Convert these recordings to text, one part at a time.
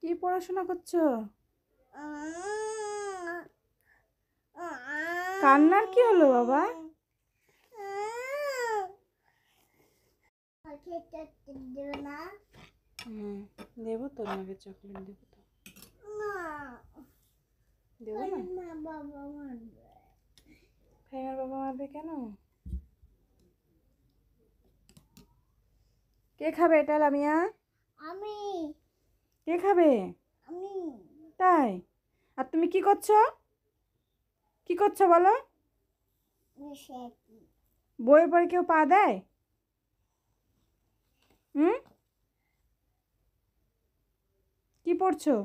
কি পড়াশোনা করছো? কান্নার কি হলো বাবা? দেবো তো, তোমাকে চকলেট দেবো তো। দেবো না? ফ্যামের বাবা মারবে কেন? কে খাবে এটা লামিয়া? আমি। কে খাবে? আমি। তাই? আর তুমি কি করছো? কি করছো বলো? বইয়ের পরে কেউ পা দেয়? হুম, কি পড়ছো?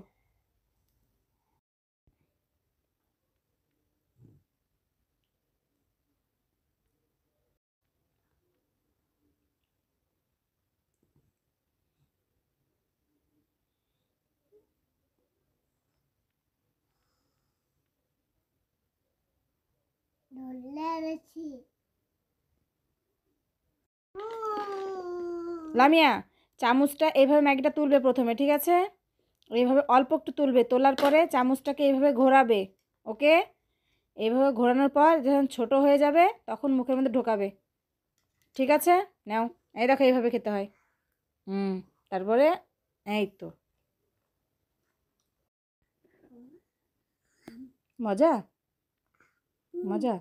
লামিয়া, চামচটা এইভাবে ম্যাগিটা তুলবে প্রথমে, ঠিক আছে? এইভাবে অল্প একটু তুলবে, তোলার পরে চামচটাকে এইভাবে ঘোরাবে। ওকে? এইভাবে ঘোরানোর পর যখন ছোট হয়ে যাবে তখন মুখের মধ্যে ঢোকাবে। ঠিক আছে? নাও। এই দেখো এইভাবে খেতে হয়। তারপরে এই তো। মজা? মজা?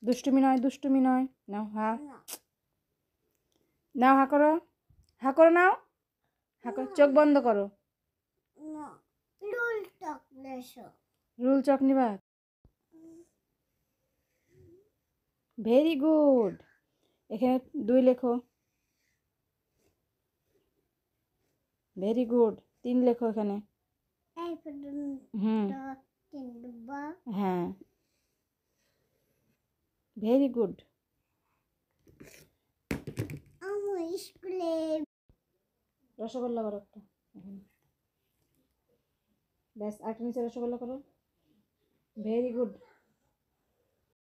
দুষ্টুমি নয়, দুষ্টুমি নয়। নাও হা। নাও হা করো। হা করো নাও। হা করো, চোখ বন্ধ করো। রুল চক নিবা? Very good. এখানে 2 লেখো। Very good. 3 লেখো এখানে। হুম, হ্যাঁ, ভেরি গুড। রসগোল্লা করো একটা এখানে। ব্যাস, আরেকটা নিচে রসগোল্লা করো। Very good.